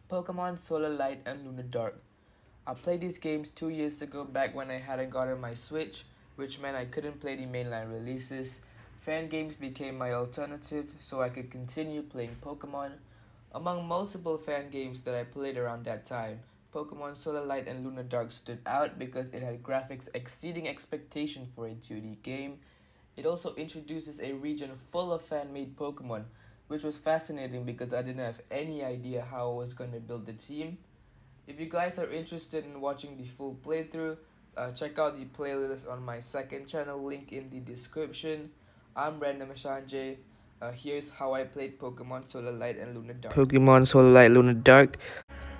Pokemon Solar Light and Lunar Dark. I played these games 2 years ago back when I hadn't gotten my Switch, which meant I couldn't play the mainline releases. Fan games became my alternative so I could continue playing Pokemon. Among multiple fan games that I played around that time, Pokemon Solar Light and Lunar Dark stood out because it had graphics exceeding expectation for a 2D game. It also introduces a region full of fan-made Pokemon, which was fascinating because I didn't have any idea how I was going to build the team. If you guys are interested in watching the full playthrough, check out the playlist on my second channel, link in the description. I'm Random Sanjay. Here's how I played Pokemon Solar Light and Lunar Dark. Pokemon Solar Light Lunar Dark.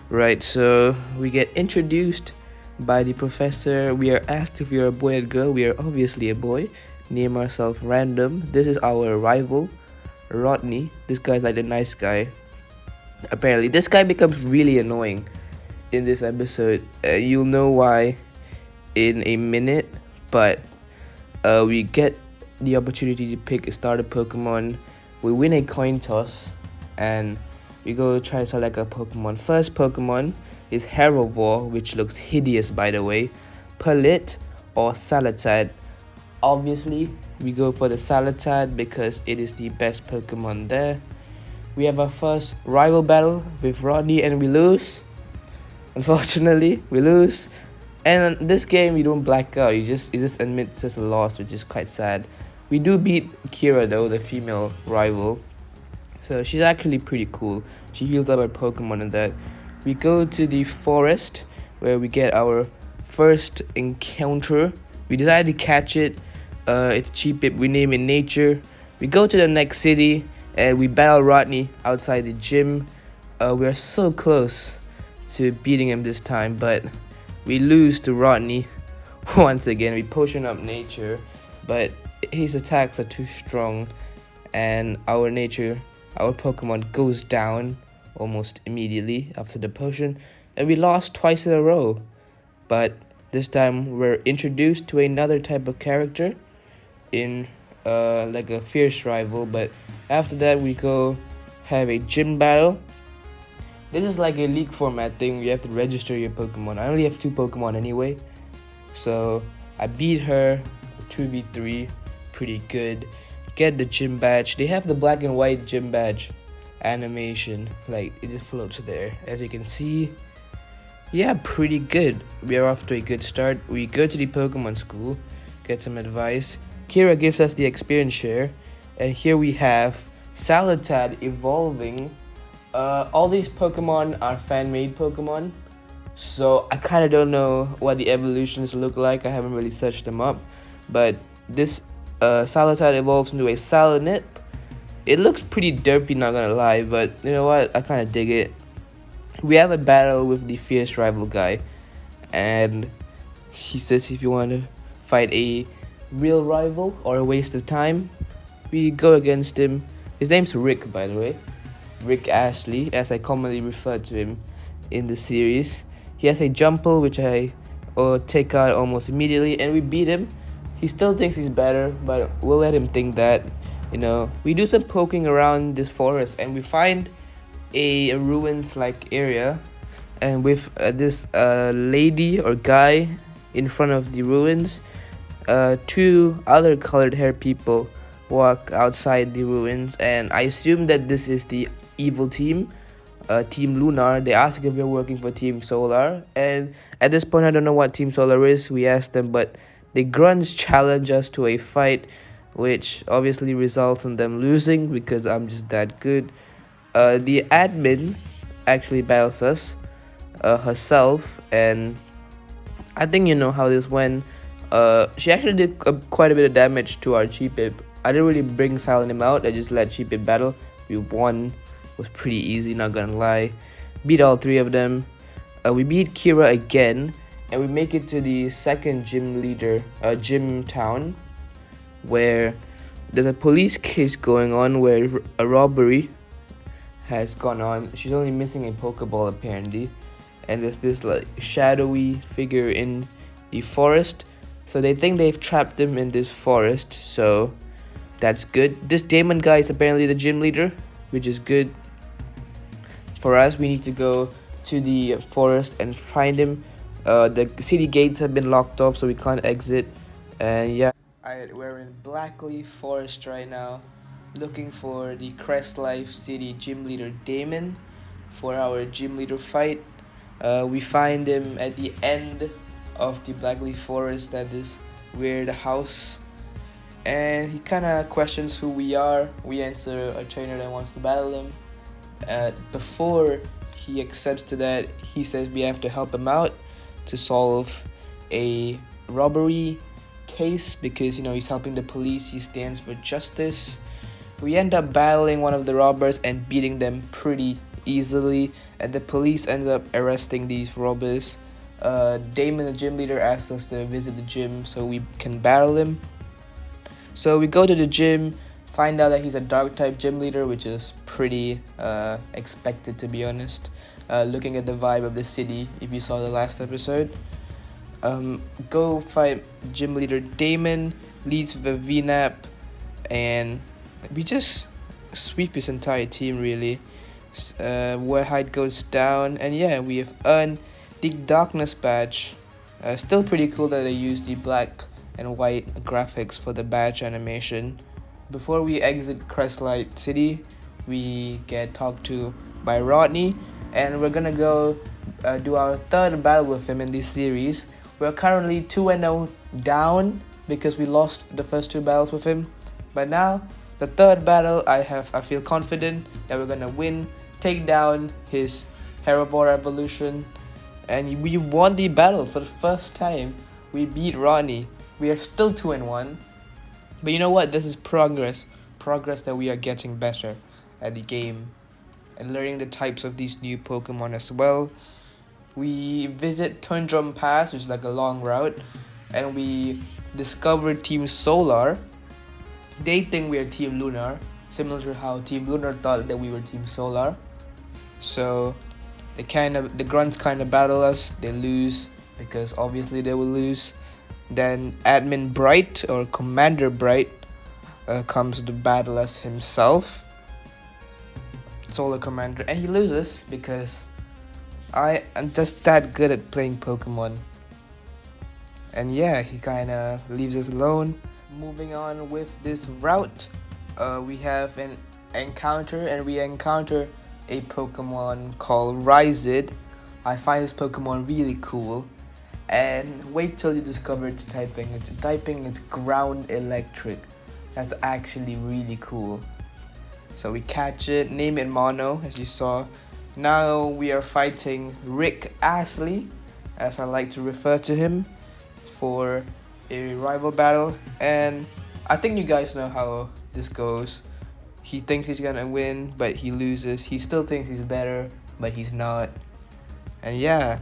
Right, so we get introduced by the professor. We are asked if we are a boy or girl. We are obviously a boy. Name ourselves Random. This is our rival, Rodney. This guy's like the nice guy. Apparently, this guy becomes really annoying in this episode. You'll know why in a minute, but we get the opportunity to pick a starter Pokemon. We win a coin toss and we go try to select a Pokemon. First Pokemon is Herravor, which looks hideous by the way. Palit or Salatad. Obviously we go for the Salatad because it is the best Pokemon there. We have our first rival battle with Rodney and we lose. Unfortunately, we lose. And in this game, you don't black out. It just admits us a loss, which is quite sad. We do beat Kira though, the female rival. So she's actually pretty cool. She heals up our Pokemon and that. We go to the forest where we get our first encounter. We decide to catch it. It's cheap. We name it Nature. We go to the next city and we battle Rodney outside the gym. We're so close to beating him this time, but we lose to Rodney once again. We potion up Nature, but his attacks are too strong and our Pokemon goes down almost immediately after the potion, and we lost twice in a row. But this time we're introduced to another type of character in like a fierce rival, but after that we go have a gym battle. This is like a league format thing. You have to register your Pokemon. I only have 2 Pokemon anyway, so I beat her 2v3 pretty good. Get the gym badge. They have the black and white gym badge animation, like it just floats there as you can see. Yeah, pretty good. We are off to a good start. We go to the Pokemon school, get some advice. Kira gives us the experience share, and here we have Salatad evolving. All these Pokemon are fan-made Pokemon, so I kind of don't know what the evolutions look like. I haven't really searched them up, but this Salatad evolves into a Salanit. It looks pretty derpy, not gonna lie, but you know what? I kind of dig it. We have a battle with the fierce rival guy, and he says if you want to fight a real rival or a waste of time, we go against him. His name's Rick, by the way. Rick Ashley, as I commonly refer to him in the series. He has a Jumple, which I take out almost immediately, and we beat him. He still thinks he's better, but we'll let him think that. You know, we do some poking around this forest, and we find a ruins-like area, and with this lady or guy in front of the ruins, 2 other colored hair people walk outside the ruins, and I assume that this is the evil team, Team Lunar. They ask if we're working for Team Solar, and at this point I don't know what Team Solar is. We asked them, but the grunts challenge us to a fight, which obviously results in them losing because I'm just that good. The admin actually battles us herself, and I think you know how this went. She actually did quite a bit of damage to our Cheepip. I didn't really bring Salanit out. I just let Cheepip battle. We won. It was pretty easy, not gonna lie. Beat all 3 of them. We beat Kira again, and we make it to the second gym town, where there's a police case going on where a robbery has gone on. She's only missing a Pokeball apparently, and there's this like shadowy figure in the forest. So they think they've trapped him in this forest, so that's good. This Damon guy is apparently the gym leader, which is good. For us, we need to go to the forest and find him. The city gates have been locked off, so we can't exit. And yeah, we're in Blackleaf Forest right now, looking for the Crest Life City gym leader Damon for our gym leader fight. We find him at the end of the Blackleaf Forest at this weird house, and he kind of questions who we are. We answer a trainer that wants to battle him. Before he accepts to that, he says we have to help him out to solve a robbery case because he's helping the police. He stands for justice. We end up battling one of the robbers and beating them pretty easily, and the police end up arresting these robbers. Damon, the gym leader, asks us to visit the gym so we can battle him. So we go to the gym, find out that he's a dark type gym leader, which is pretty expected, to be honest. Looking at the vibe of the city, if you saw the last episode. Go fight gym leader Damon, leads the VNAP, and we just sweep his entire team really. Warhide goes down, and yeah, we have earned the Darkness badge. Still pretty cool that they use the black and white graphics for the badge animation. Before we exit Crestlight City, we get talked to by Rodney, and we're gonna go do our third battle with him in this series. We're currently 2-0 down because we lost the first two battles with him. But now, the third battle, I feel confident that we're gonna win, take down his Herbivore evolution, and we won the battle for the first time. We beat Rodney. We are still 2-1. But you know what? This is progress. Progress that we are getting better at the game and learning the types of these new Pokemon as well. We visit Tundrum Pass, which is like a long route, and we discover Team Solar. They think we are Team Lunar, similar to how Team Lunar thought that we were Team Solar. So the grunts kind of battle us. They lose because obviously they will lose. Then Admin Bright or Commander Bright comes to battle us himself, Solar Commander, and he loses because I am just that good at playing Pokemon. And yeah, he kind of leaves us alone. Moving on with this route, we have an encounter, and we encounter a Pokemon called Ryzid. I find this Pokemon really cool. And wait till you discover its typing. Its typing is Ground Electric. That's actually really cool. So we catch it, name it Mono, as you saw. Now we are fighting Rick Astley, as I like to refer to him, for a rival battle. And I think you guys know how this goes. He thinks he's gonna win, but he loses. He still thinks he's better, but he's not. And yeah.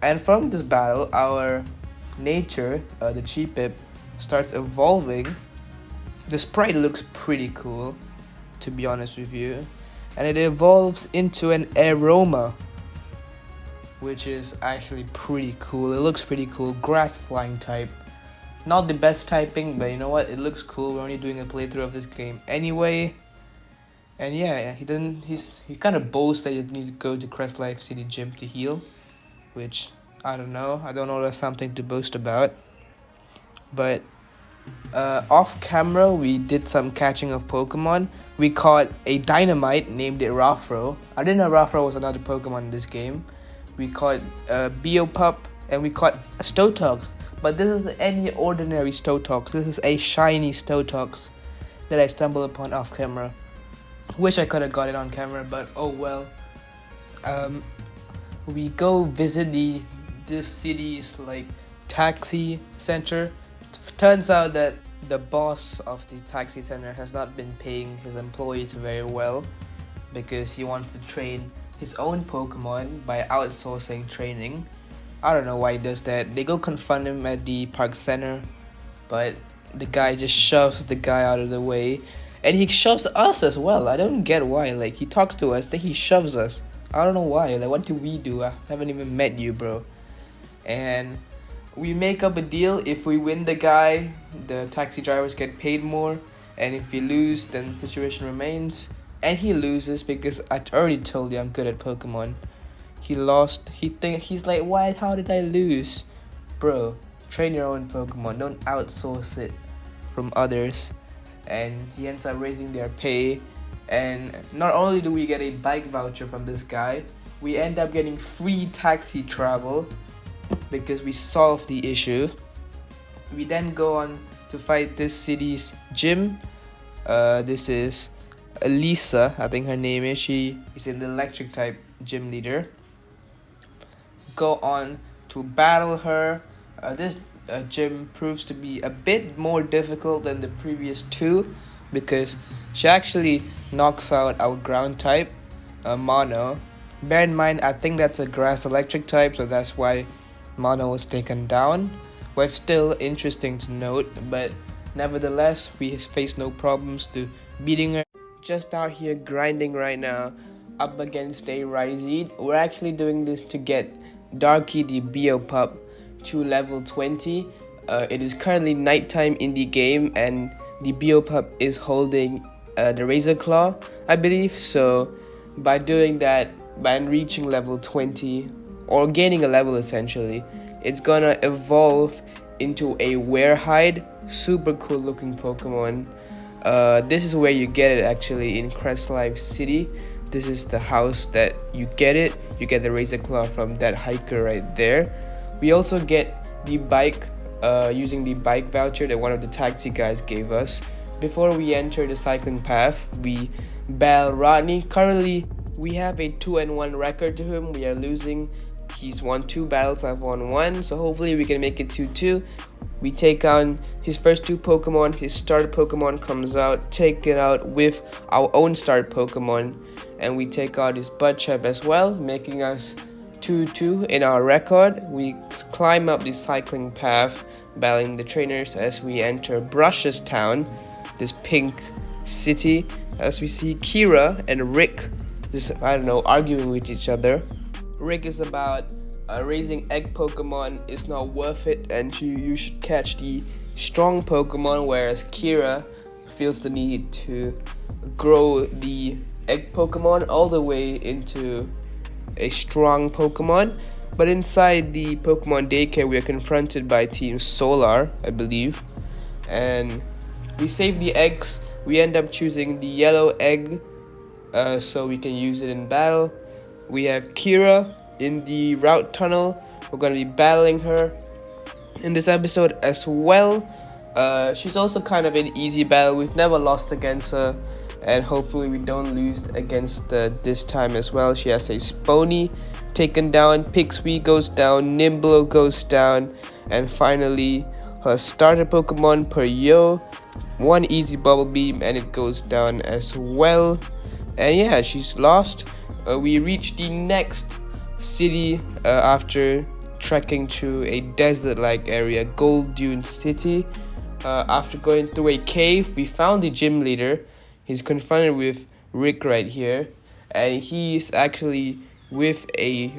And from this battle, our nature, the Cheepip, starts evolving. The sprite looks pretty cool, to be honest with you. And it evolves into an Aroma, which is actually pretty cool. It looks pretty cool. Grass flying type. Not the best typing, but you know what? It looks cool. We're only doing a playthrough of this game anyway. And yeah, he kind of boasts that you need to go to Crest Life City Gym to heal. Which, I don't know. I don't know if that's something to boast about. But off camera, we did some catching of Pokemon. We caught a Dynamite, named it Rafro. I didn't know Rafro was another Pokemon in this game. We caught Beopup, and we caught a Stotox. But this isn't any ordinary Stotox. This is a shiny Stotox that I stumbled upon off camera. Wish I could have got it on camera, but oh well. We go visit this city's like taxi center. Turns out that the boss of the taxi center has not been paying his employees very well because he wants to train his own Pokemon by outsourcing training. I don't know why he does that. They go confront him at the park center, but the guy just shoves the guy out of the way, and he shoves us as well. I don't get why. Like, he talks to us, then he shoves us. I don't know why. Like, what do we do? I haven't even met you, bro. And we make up a deal. If we win the guy, the taxi drivers get paid more, and if we lose, then the situation remains. and he loses because I already told you I'm good at Pokemon. He lost. He's like, why? How did I lose, bro? Train your own Pokemon. Don't outsource it from others. And he ends up raising their pay. And not only do we get a bike voucher from this guy, we end up getting free taxi travel because we solved the issue. We then go on to fight this city's gym. This is Elisa, I think her name is. She is an electric type gym leader. Go on to battle her. This gym proves to be a bit more difficult than the previous two because she actually knocks out our ground type, Mono. Bear in mind, I think that's a grass electric type, so that's why Mono was taken down. But still interesting to note, but nevertheless, we face no problems to beating her. Just out here grinding right now, up against a Rhyseed. We're actually doing this to get Darky the Beopup to level 20. It is currently nighttime in the game, and the Beopup is holding the Razor Claw, I believe. So by doing that, by reaching level 20, or gaining a level essentially, it's gonna evolve into a Werehide. Super cool looking Pokemon. This is where you get it actually, in Crestlife City. This is the house that you get it. You get the Razor Claw from that hiker right there. We also get the bike using the bike voucher that one of the taxi guys gave us. Before we enter the cycling path, we battle Rodney. Currently, we have a 2-1 record to him. We are losing. He's won 2 battles, I've won 1. So hopefully we can make it 2-2. We take on his first 2 Pokemon. His starter Pokemon comes out, take it out with our own start Pokemon. And we take out his Butchap as well, making us 2-2 in our record. We climb up the cycling path, battling the trainers as we enter Brush's town, this pink city, as we see Kira and Rick, arguing with each other. Rick is about raising egg Pokemon is not worth it, and you should catch the strong Pokemon, whereas Kira feels the need to grow the egg Pokemon all the way into a strong Pokemon. But inside the Pokemon daycare, we are confronted by Team Solar, I believe, and we save the eggs. We end up choosing the yellow egg so we can use it in battle. We have Kira in the route tunnel. We're going to be battling her in this episode as well. She's also kind of an easy battle. We've never lost against her, and hopefully we don't lose against this time as well. She has a Spony taken down, Pixie goes down, Nimblo goes down, and finally her starter Pokemon Peryo, 1 easy Bubble Beam, and it goes down as well. And yeah, she's lost. We reach the next city after trekking to a desert-like area, Gold Dune City. After going through a cave, we found the gym leader. He's confronted with Rick right here, and he's actually with a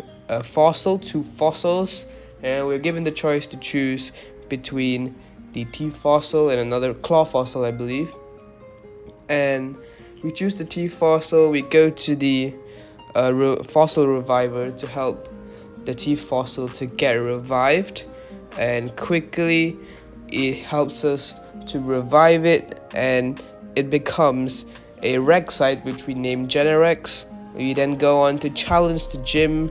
fossil, 2 fossils, and we're given the choice to choose between the T fossil and another claw fossil, I believe. And we choose the T fossil. We go to the fossil reviver to help the T fossil to get revived, and quickly it helps us to revive it, and it becomes a Rexite, which we name Generex. We then go on to challenge the gym.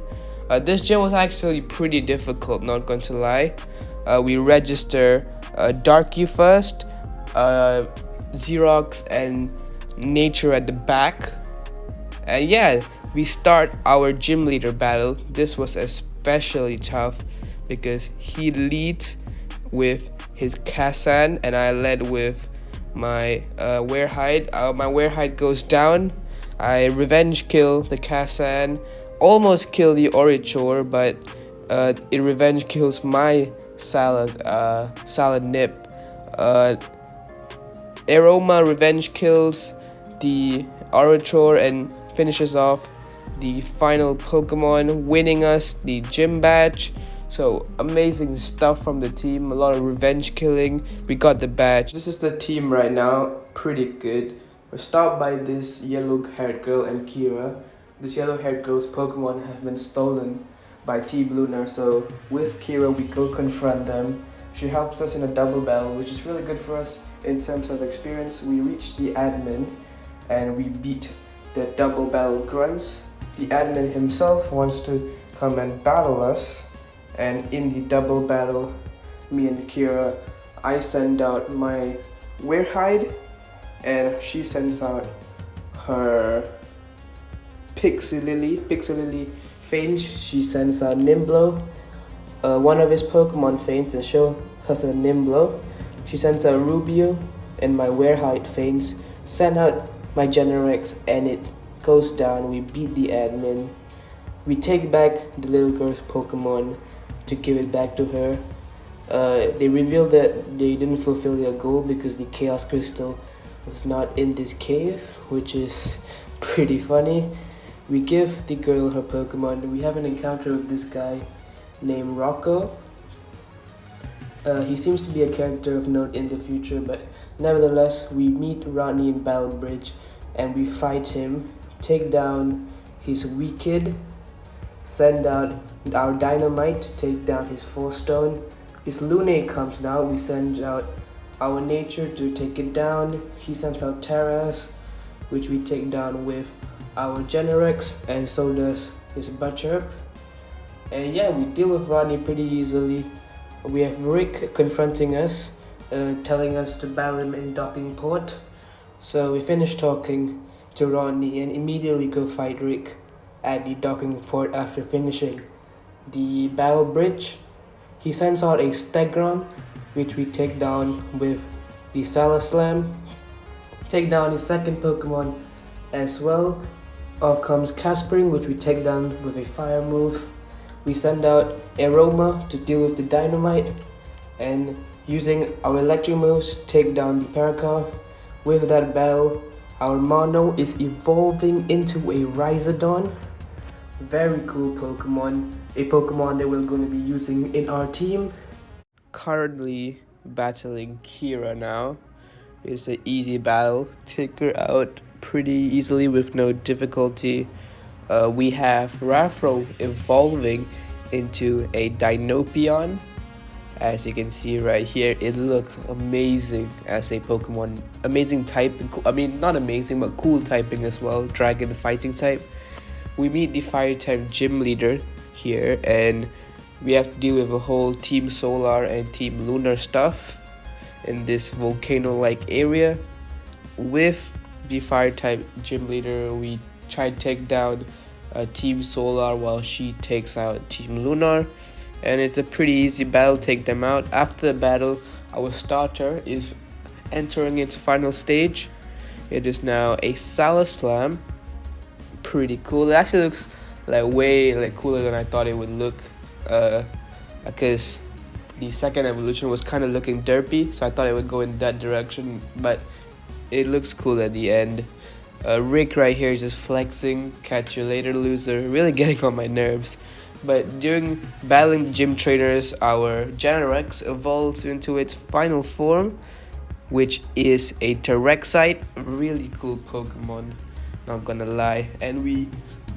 This gym was actually pretty difficult, not going to lie. We register Darky first, Xerox and Nature at the back, and yeah, we start our gym leader battle. This was especially tough because he leads with his Kassan and I led with my Werehide. My Werehide goes down. I revenge kill the Kassan, almost kill the Orichor, but it revenge kills my Salad Nip. Aroma revenge kills the Orichor and finishes off the final Pokemon, winning us the gym badge. So amazing stuff from the team, a lot of revenge killing. We got the badge. This is the team right now, pretty good. We're stopped by this yellow-haired girl and Kira. This yellow-haired girl's Pokemon have been stolen by Team LUNAR, so with Kira we go confront them. She helps us in a double battle, which is really good for us in terms of experience. We reach the admin and we beat the double battle grunts. The admin himself wants to come and battle us, and in the double battle, me and Kira, I send out my Weirhide and she sends out her Pixie Lily Fange. She sends out Nimblo, one of his Pokemon Fange to show us a Nimblo. She sends out Rubio, and my Weirhide Fange send out my Generex, and it goes down. We beat the admin. We take back the little girl's Pokemon to give it back to her. They revealed that they didn't fulfill their goal because the Chaos Crystal was not in this cave, which is pretty funny. We give the girl her Pokemon. We have an encounter with this guy named Rocco. He seems to be a character of note in the future, but nevertheless, we meet Rodney in Battle Bridge and we fight him, take down his Weekid, send out our Dynamite to take down his 4-stone. His Lunae comes down, we send out our Nature to take it down. He sends out Terras, which we take down with our Generex, and so does his Butchirp. And yeah, we deal with Rodney pretty easily. We have Rick confronting us, telling us to battle him in Docking Port. So we finish talking to Rodney and immediately go fight Rick at the Docking Port after finishing the Battle Bridge. He sends out a Stegron, which we take down with the Salaslam. Take down his second Pokemon as well. Off comes Caspering, which we take down with a Fire move. We send out Aroma to deal with the Dynamite, and using our electric moves take down the Paracar. With that battle, our Mono is evolving into a Rhizodon. Very cool Pokemon, a Pokemon that we're going to be using in our team. Currently battling Kira now. It's an easy battle, take her out pretty easily with no difficulty. We have Rafro evolving into a Dinopion. As you can see right here, it looks amazing as a Pokemon. Amazing type, I mean not amazing but cool typing as well, Dragon fighting type. We meet the fire type gym leader here, and we have to deal with a whole Team Solar and Team Lunar stuff in this volcano-like area. With the fire type gym leader, we try to take down Team Solar while she takes out Team Lunar, and it's a pretty easy battle, take them out. After the battle, our starter is entering its final stage. It is now a Salaslam. Pretty cool. It actually looks way cooler than I thought it would look, because the second evolution was kind of looking derpy, so I thought it would go in that direction, but it looks cool at the end. Rick right here is just flexing, catch you later loser, really getting on my nerves. But during battling gym trainers, our Generex evolves into its final form, which is a Terexite. Really cool Pokemon, not gonna lie. And we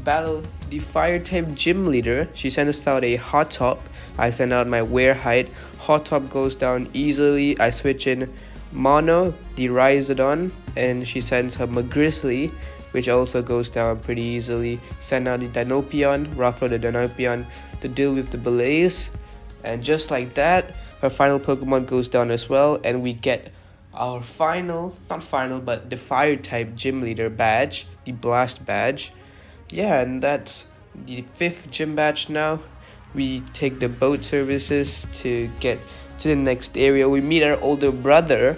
battle the fire type gym leader. She sends out a Hot Top. I send out my Weirhide. Hot Top goes down easily. I switch in Mono, the Rhizodon, and she sends her Magrizzly, which also goes down pretty easily. Send out the Dinopion, Ruffalo the Dinopion, to deal with the Blaze. And just like that, her final Pokemon goes down as well, and we get our but the fire type gym leader badge, the Blast badge. Yeah, and that's the 5th gym badge now. We take the boat services to get to the next area. We meet our older brother,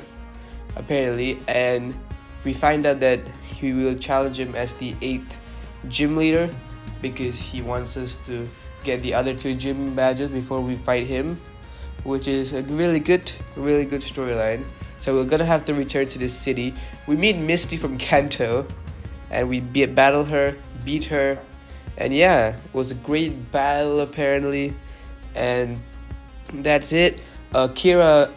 apparently, and we find out that he will challenge him as the 8th gym leader because he wants us to get the other 2 gym badges before we fight him, which is a really good storyline. So we're gonna have to return to this city. We meet Misty from Kanto, and we battle her, beat her, and yeah, it was a great battle apparently. And that's it. Kira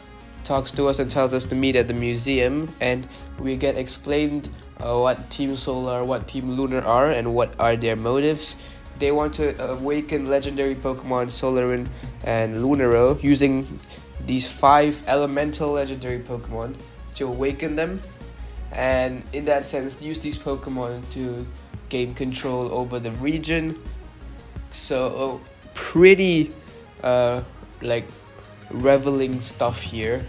talks to us and tells us to meet at the museum, and we get explained what Team Solar, what Team Lunar are, and what are their motives. They want to awaken legendary Pokemon Solarin and Lunaro using these 5 elemental legendary Pokemon to awaken them, and in that sense use these Pokemon to gain control over the region. So pretty like reveling stuff here.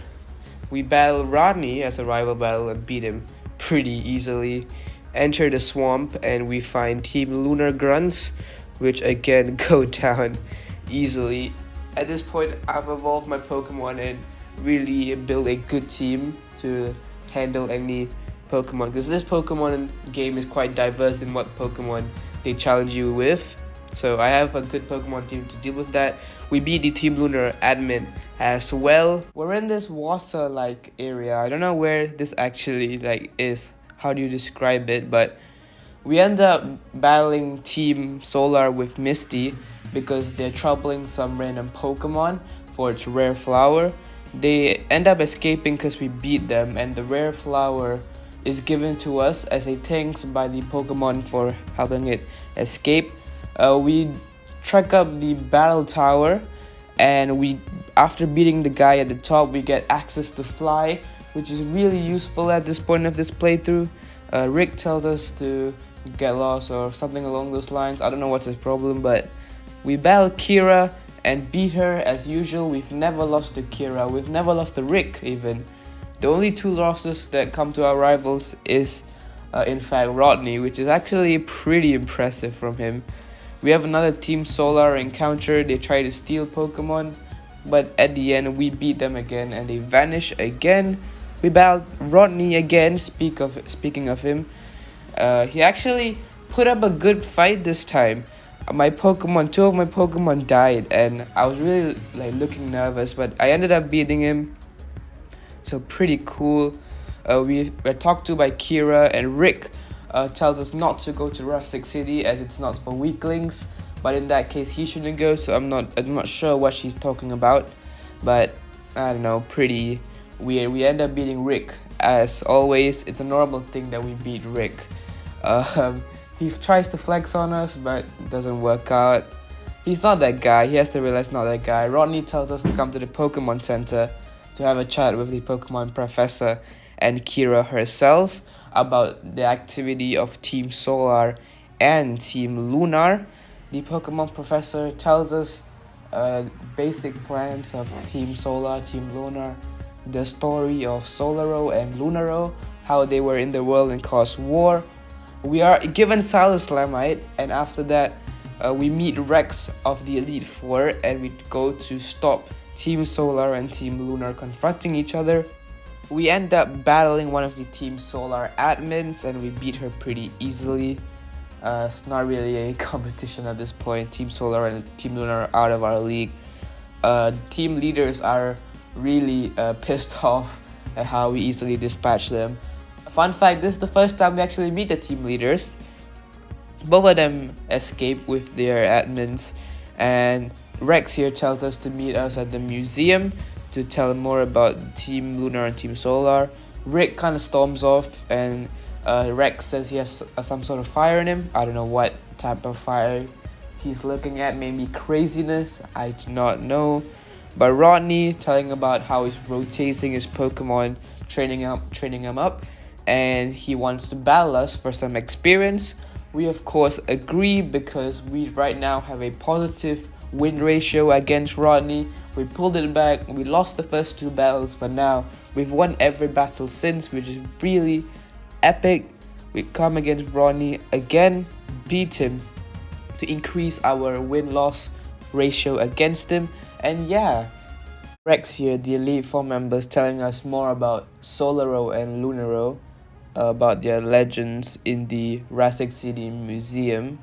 We battle Rodney as a rival battle and beat him pretty easily. Enter the swamp and we find Team Lunar Grunts, which again go down easily. At this point, I've evolved my Pokemon and really built a good team to handle any Pokemon, because this Pokemon game is quite diverse in what Pokemon they challenge you with. So I have a good Pokemon team to deal with that. We beat the Team Lunar admin as well. We're in this water-like area. I don't know where this actually is. How do you describe it? But we end up battling Team Solar with Misty because they're troubling some random Pokemon for its rare flower. They end up escaping because we beat them, and the rare flower is given to us as a thanks by the Pokemon for helping it escape. We track up the battle tower, and after beating the guy at the top, we get access to fly, which is really useful at this point of this playthrough. Rick tells us to get lost or something along those lines. I don't know what's his problem, but we battle Kira and beat her as usual. We've never lost to Kira. We've never lost to Rick even. The only 2 losses that come to our rivals is in fact Rodney, which is actually pretty impressive from him. We have another Team Solar encounter. They try to steal Pokemon, but at the end we beat them again and they vanish again. We battled Rodney again. Speaking of him, he actually put up a good fight this time. 2 of my Pokemon died, and I was really looking nervous, but I ended up beating him. So pretty cool. We were talked to by Kira, and Rick tells us not to go to Rustic City as it's not for weaklings. But in that case, he shouldn't go. So I'm not sure what she's talking about. But I don't know, pretty weird. We end up beating Rick as always. It's a normal thing that we beat Rick. He tries to flex on us, but it doesn't work out. He's not that guy. He has to realize not that guy. Rodney tells us to come to the Pokemon Center to have a chat with the Pokemon Professor and Kira herself about the activity of Team Solar and Team Lunar. The Pokemon Professor tells us basic plans of Team Solar, Team Lunar, the story of Solaro and Lunaro, how they were in the world and caused war. We are given Salaslamite, and after that we meet Rex of the Elite Four, and we go to stop Team Solar and Team Lunar confronting each other. We end up battling one of the Team Solar admins, and we beat her pretty easily. It's not really a competition at this point. Team Solar and Team Lunar are out of our league. Team leaders are really pissed off at how we easily dispatch them. Fun fact, this is the first time we actually meet the team leaders. Both of them escape with their admins, and Rex here tells us to meet us at the museum to tell him more about Team Lunar and Team Solar. Rick kind of storms off, and Rex says he has some sort of fire in him. I don't know what type of fire he's looking at, maybe craziness, I do not know. But Rodney telling about how he's rotating his Pokemon, training him up, and he wants to battle us for some experience. We of course agree because we right now have a positive win ratio against Rodney. We pulled it back, we lost the first 2 battles, but now we've won every battle since, which is really epic. We come against Rodney again, beat him to increase our win-loss ratio against him. And yeah, Rex here, the Elite Four members, telling us more about Solaro and Lunaro, about their legends in the Rustic City Museum.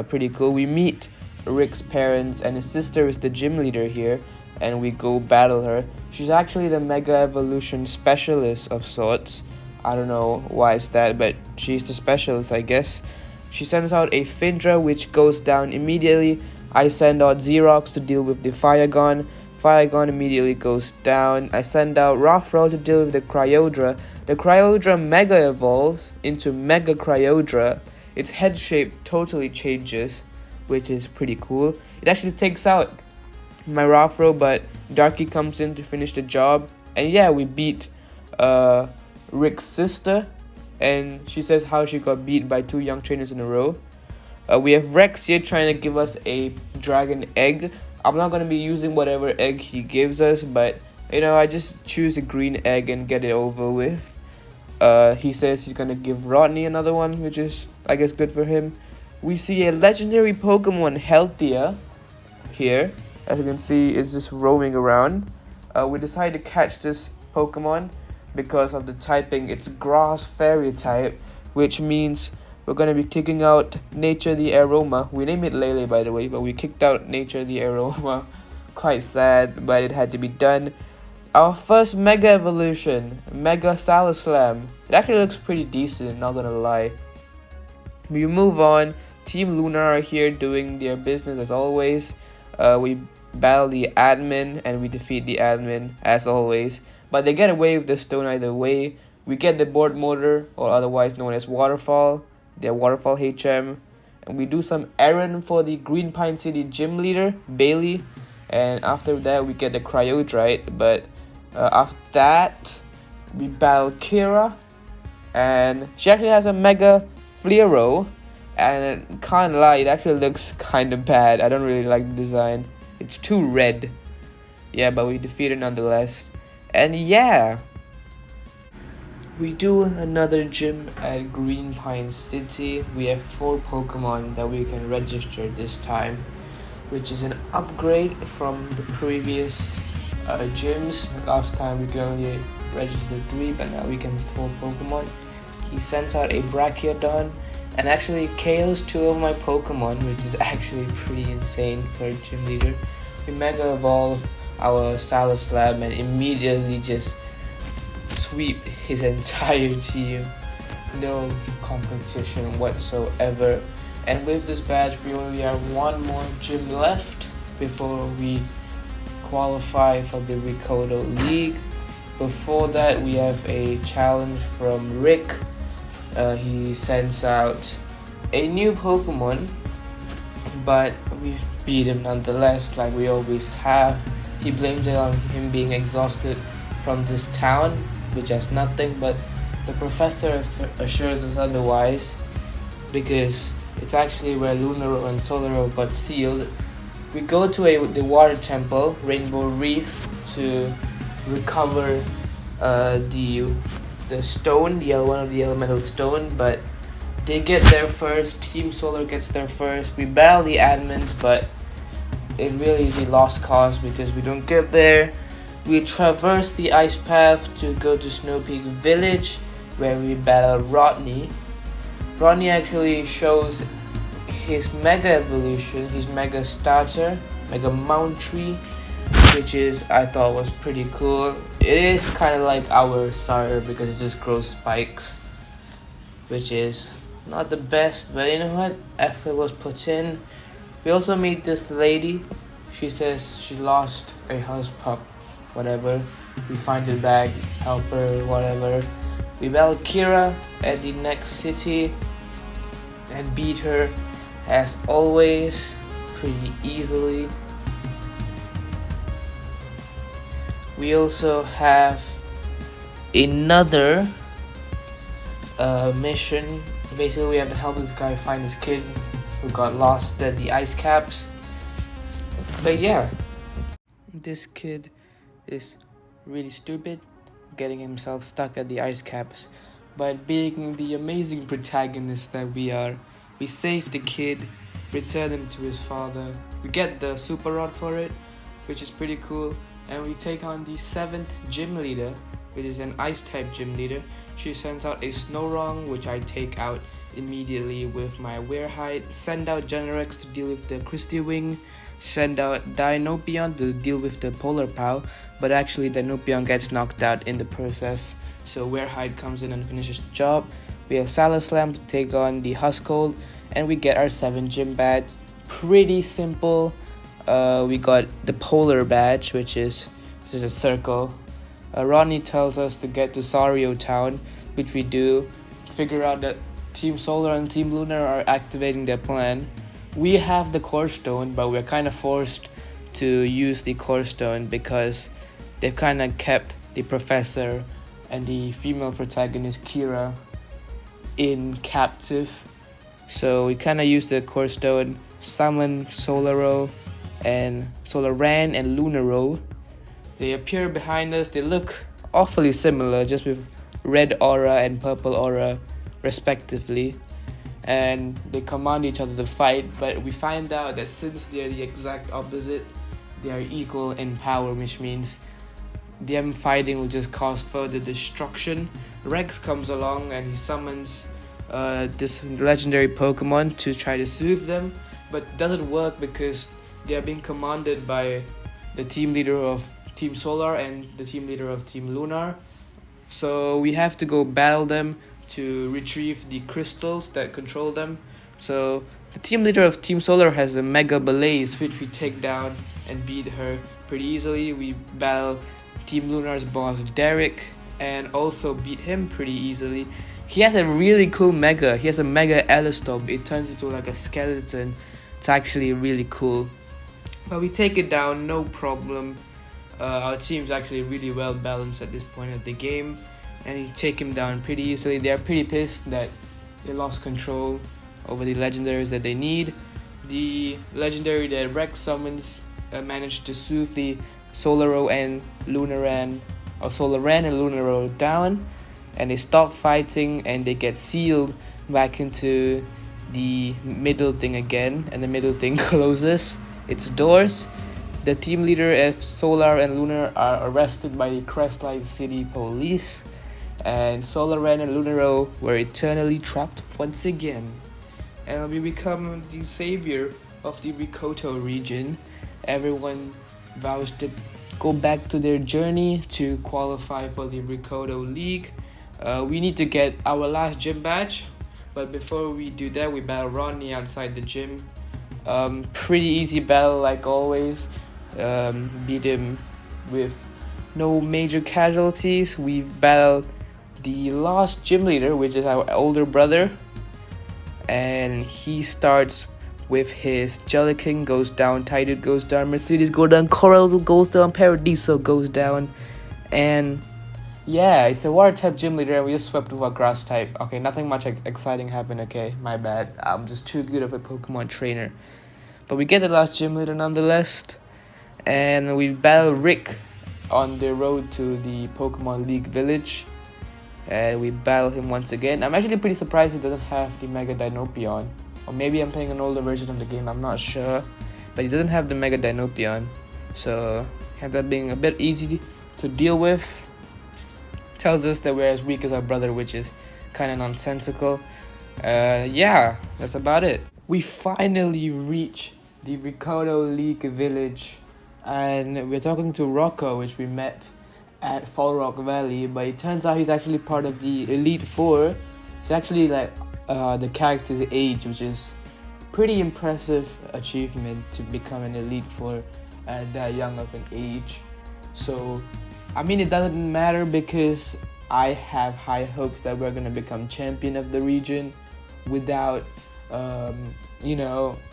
Pretty cool. We meet Rick's parents, and his sister is the gym leader here, and we go battle her. She's actually the Mega Evolution specialist of sorts. I don't know why it's that, but she's the specialist, I guess. She sends out a Findra, which goes down immediately. I send out Xerox to deal with the Fire Gun. Flygon immediately goes down. I send out Rothrow to deal with the Kyogre. The Kyogre Mega evolves into Mega Kyogre. Its head shape totally changes, which is pretty cool. It actually takes out my Rothrow, but Darky comes in to finish the job. And yeah, we beat Rick's sister, and she says how she got beat by 2 young trainers in a row. We have Rex here trying to give us a dragon egg. I'm not going to be using whatever egg he gives us, but you know, I just choose a green egg and get it over with. He says he's going to give Rodney another one, which is, I guess, good for him. We see a legendary Pokemon, Healthia, here. As you can see, it's just roaming around. We decided to catch this Pokemon because of the typing. It's Grass Fairy type, which means we're going to be kicking out Nature the Aroma. We named it Lele, by the way, but we kicked out Nature the Aroma. Quite sad, but it had to be done. Our first Mega Evolution, Mega Salaslam. It actually looks pretty decent, not gonna lie. We move on. Team LUNAR are here doing their business as always. We battle the admin and we defeat the admin as always. But they get away with the stone either way. We get the board motor, or otherwise known as Waterfall. Their Waterfall HM, and we do some errand for the Green Pine City gym leader, Bailey, and after that we get the Cryodrite. But after that we battle Kira, and she actually has a Mega Flearo, and can't lie, it actually looks kind of bad. I don't really like the design, it's too red. Yeah, but we defeat her nonetheless. And yeah, we do another gym at Green Pine City. We have 4 Pokemon that we can register this time, which is an upgrade from the previous gyms. Last time we could only register 3, but now we can 4 Pokemon. He sends out a Brachiodon and actually KOs 2 of my Pokemon, which is actually pretty insane for a gym leader. We Mega Evolve our Salaslam and immediately just sweep his entire team. No competition whatsoever. And with this badge we only have 1 more gym left before we qualify for the Rikodo League. Before that we have a challenge from Rick. He sends out a new Pokemon, but we beat him nonetheless, like we always have. He blames it on him being exhausted from this town, which has nothing, but the professor assures us otherwise, because it's actually where Lunar and Solaro got sealed. We go to the water temple, Rainbow Reef, to recover the stone, one of the elemental stone, but they get there first. Team Solar gets there first. We battle the admins, but it really is a lost cause because we don't get there. We traverse the ice path to go to Snow Peak Village, where we battle Rodney. Rodney actually shows his Mega Evolution, his Mega Starter, Mega Mount Tree, which I thought was pretty cool. It is kind of like our starter because it just grows spikes, which is not the best, but you know what? Effort was put in. We also meet this lady. She says she lost a house pup, whatever. We find it back, help her, whatever. We battle Kira at the next city and beat her as always pretty easily. We also have another mission. Basically we have to help this guy find his kid who got lost at the ice caps. But yeah, this kid is really stupid, getting himself stuck at the ice caps. But being the amazing protagonist that we are, we save the kid, return him to his father. We get the super rod for it, which is pretty cool. And we take on the 7th gym leader, which is an ice type gym leader. She sends out a Snorong, which I take out immediately with my Weirhide. Send out Generex to deal with the Christy Wing. Send out Dinopion to deal with the Polar Pow, but actually Dinopion gets knocked out in the process, so Weirhide comes in and finishes the job. We have Salaslam to take on the Huscold, and we get our 7 gym badge. Pretty simple, We got the polar badge, which is this is a circle. Ronnie tells us to get to Sario Town, which we do. Figure out that Team Solar and Team Lunar are activating their plan. We have the core stone, but we're kind of forced to use the core stone because they've kind of kept the professor and the female protagonist Kira in captive. So we kind of use the core stone, summon Solaro and Solaran and Lunaro. They appear behind us. They look awfully similar, just with red aura and purple aura respectively, and they command each other to fight. But we find out that since they are the exact opposite, they are equal in power, which means them fighting will just cause further destruction. Rex comes along and he summons this legendary Pokemon to try to soothe them, but doesn't work because they are being commanded by the team leader of Team Solar and the team leader of Team Lunar. So we have to go battle them to retrieve the crystals that control them. So the team leader of Team Solar has a Mega Blaze, which we take down and beat her pretty easily. We battle Team Lunar's boss Derek and also beat him pretty easily. He has a really cool Mega. He has a Mega Alistorm. It turns into like a skeleton. It's actually really cool. But we take it down, no problem. Our team's actually really well balanced at this point of the game, and you take him down pretty easily. They're pretty pissed that they lost control over the legendaries that they need. The legendary that Rex summons managed to soothe the Solaro and Lunaran, or Solaran and Lunaro down, and they stop fighting and they get sealed back into the middle thing again, and the middle thing closes its doors. The team leader of Solar and Lunar are arrested by the Crestline City police, and Solaran and Lunaro were eternally trapped once again. And we become the savior of the Rikoto region. Everyone vows to go back to their journey to qualify for the Rikoto League. We need to get our last gym badge, but before we do that, we battle Ronnie outside the gym. Pretty easy battle like always. Beat him with no major casualties. We battled the lost gym leader, which is our older brother, and he starts with his Jelliking goes down, Tidal goes down, Mercedes goes down, Coral goes down, Paradiso goes down, and yeah, it's a water type gym leader, and we just swept with a grass type. Okay, nothing much exciting happened. Okay, my bad. I'm just too good of a Pokemon trainer. But we get the last gym leader nonetheless, and we battle Rick on the road to the Pokemon League village, and we battle him once again. I'm actually pretty surprised he doesn't have the Mega Dinopion, or maybe I'm playing an older version of the game, I'm not sure, but he doesn't have the Mega Dinopion, so ends up being a bit easy to deal with. Tells us that we're as weak as our brother, which is kind of nonsensical. Yeah, that's about it. We finally reach the Rikoto League village, and we're talking to Rocco, which we met at Fall Rock Valley, but it turns out he's actually part of the Elite Four. It's actually like the character's age, which is pretty impressive achievement to become an Elite Four at that young of an age. So I mean, it doesn't matter because I have high hopes that we're gonna become champion of the region without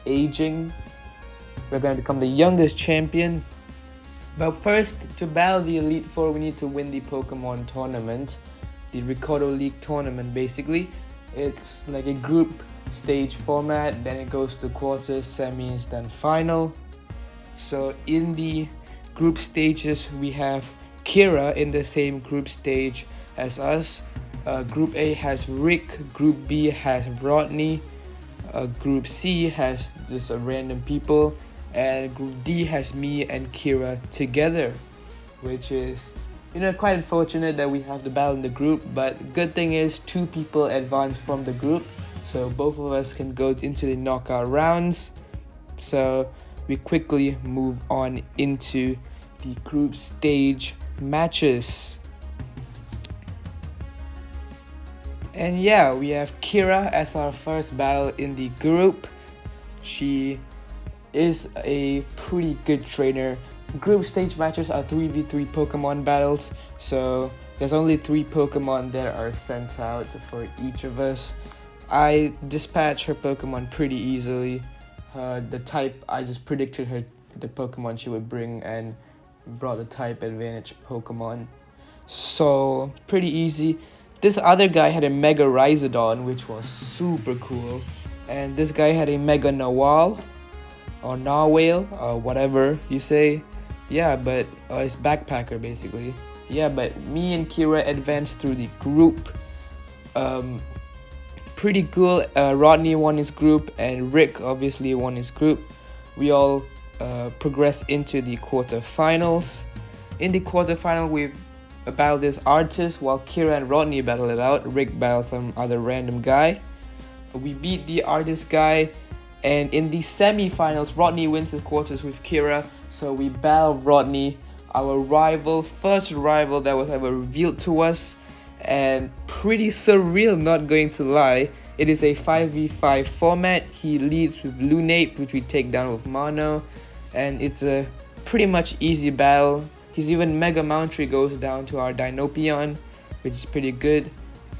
aging. We're gonna become the youngest champion. But first, to battle the Elite Four, we need to win the Pokemon tournament, the Rikoto League tournament. Basically, it's like a group stage format. Then it goes to quarters, semis, then final. So in the group stages, we have Kira in the same group stage as us. Group A has Rick, Group B has Rodney, Group C has just random people, and Group D has me and Kira together, which is quite unfortunate that we have to battle in the group, but good thing is 2 people advance from the group, so both of us can go into the knockout rounds. So we quickly move on into the group stage matches. And yeah, we have Kira as our first battle in the group. She is a pretty good trainer. Group stage matches are 3v3 Pokemon battles, so there's only 3 Pokemon that are sent out for each of us. I dispatched her Pokemon pretty easily. The type, I just predicted the Pokemon she would bring and brought the type advantage Pokemon. So pretty easy. This other guy had a Mega Rhizodon, which was super cool. And this guy had a Mega Nawal, or Nawale, or whatever you say. Yeah, but it's Backpacker basically. Yeah, but me and Kira advanced through the group. Pretty cool. Rodney won his group and Rick obviously won his group. We all progressed into the quarterfinals. In the quarterfinal, we battled this artist while Kira and Rodney battled it out. Rick battled some other random guy. We beat the artist guy, and in the semi-finals, Rodney wins his quarters with Kira. So we battled Rodney, our rival, first rival that was ever revealed to us, and pretty surreal, not going to lie. It is a 5v5 format. He leads with Lunate, which we take down with Mono, and it's a pretty much easy battle. His even Mega Mountry goes down to our Dinopeon, which is pretty good.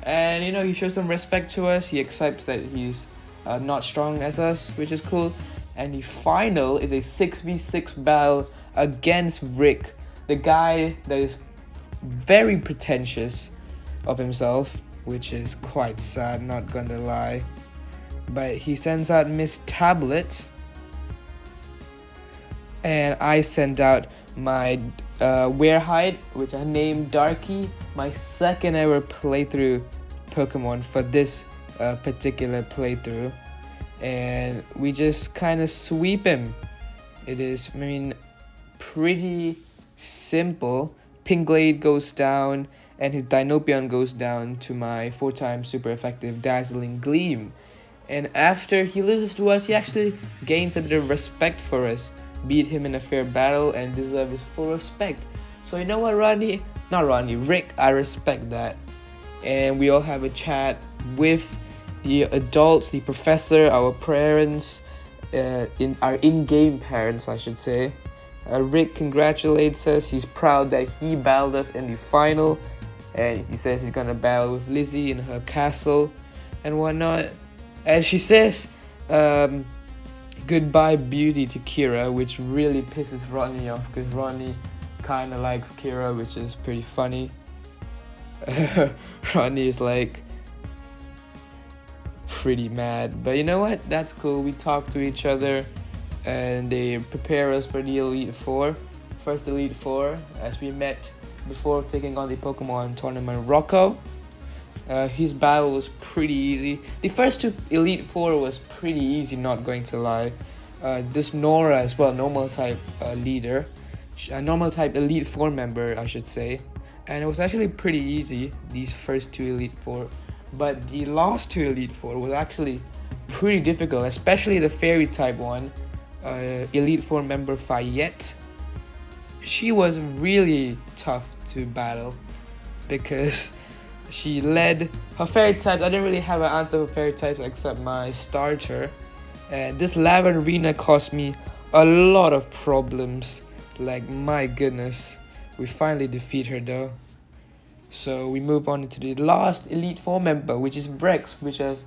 And you know, he shows some respect to us. He accepts that he's not strong as us, which is cool. And the final is a 6v6 battle against Rick, the guy that is very pretentious of himself, which is quite sad, not gonna lie. But he sends out Miss Tablet, and I send out my Werehide, which I named Darky, my second ever playthrough Pokemon for this particular playthrough, and we just kind of sweep him. It is, I mean, pretty simple. Pinglade goes down, and his Dinopeon goes down to my 4x super effective Dazzling Gleam. And after he listens to us, he actually gains a bit of respect for us. Beat him in a fair battle and deserve his full respect. So you know what, Rick, I respect that. And we all have a chat with the adults, the professor, our parents, our in-game parents, I should say. Rick congratulates us. He's proud that he battled us in the final, and he says he's gonna battle with Lizzie in her castle and whatnot. And she says goodbye beauty to Kira, which really pisses Rodney off because Rodney kind of likes Kira, which is pretty funny. Rodney is like pretty mad, but you know what, that's cool. We talk to each other and they prepare us for the Elite Four. First Elite Four, as we met before taking on the Pokemon tournament Rocco. His battle was pretty easy. The first 2 Elite Four was pretty easy, not going to lie. This Nora as well, normal type leader, normal type Elite Four member, I should say. And it was actually pretty easy, these first 2 Elite Four. But the last 2 Elite Four was actually pretty difficult, especially the Fairy type one, Elite Four member Fayette. She was really tough to battle because she led her Fairy types. I didn't really have an answer for Fairy types except my starter. And this Lavenrina cost me a lot of problems. Like, my goodness. We finally defeat her though. So we move on into the last Elite Four member, which is Brex, which has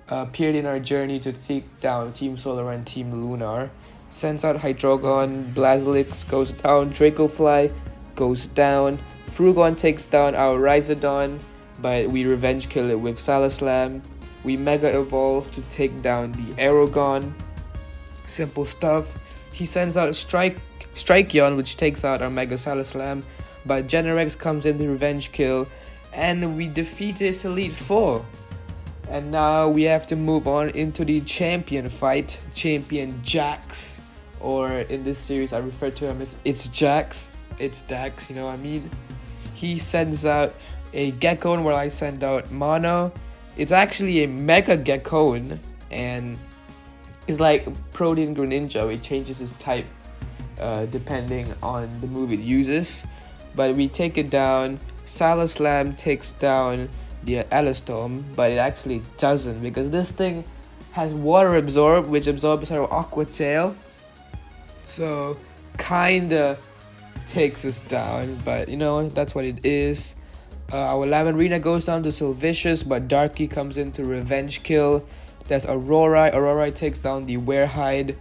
appeared in our journey to take down Team Solar and Team Lunar. Sends out Hydreigon, Blazilex goes down, Dracofly goes down, Frugon takes down our Rhizodon, but we revenge kill it with Salaslam. We Mega Evolve to take down the Aerogon. Simple stuff. He sends out Strikeon, which takes out our Mega Salaslam, but Generex comes in the revenge kill, and we defeat this Elite Four. And now we have to move on into the champion fight, Champion Jax, or in this series I refer to him as It's Jax, It's Dax, you know what I mean? He sends out a Gekon where I send out Mono. It's actually a Mega Gekon, and it's like Protein Greninja. It changes its type depending on the move it uses. But we take it down. Salaslam takes down the Alistorm, but it actually doesn't because this thing has Water Absorb, which absorbs our Aqua Tail. So kinda takes us down, but you know, that's what it is. Our Lavenrina goes down to Silvicious, but Darky comes in to revenge kill. There's Aurora. Aurora takes down the Werehide,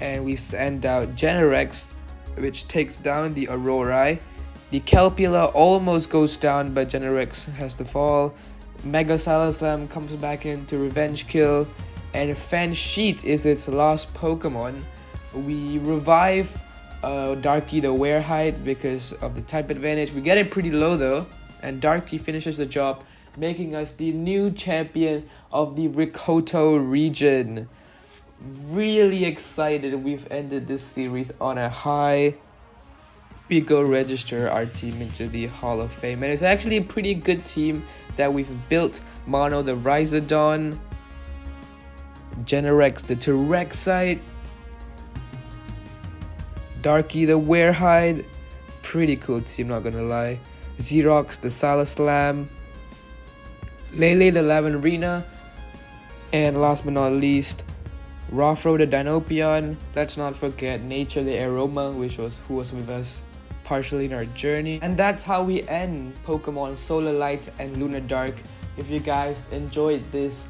and we send out Generex, which takes down the Aurora. The Kelpula almost goes down, but Generex has to fall. Mega Salaslam comes back in to revenge kill, and Fansheet is its last Pokemon. We revive Darky the Werehide because of the type advantage. We get it pretty low though, and Darky finishes the job, making us the new champion of the Rikoto region. Really excited we've ended this series on a high. We go register our team into the Hall of Fame, and it's actually a pretty good team that we've built. Mono the Rhizodon, Generex the Terexite, Darky the Werehide, pretty cool team, not gonna lie. Xerox the Salaslam, Lele the Lavenrina, and last but not least, Rothro the Dinopion. Let's not forget Nature the Aroma, who was with us partially in our journey. And that's how we end Pokemon Solar Light and Lunar Dark. If you guys enjoyed this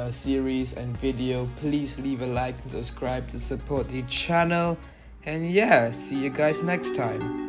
series and video, please leave a like and subscribe to support the channel. And yeah, see you guys next time.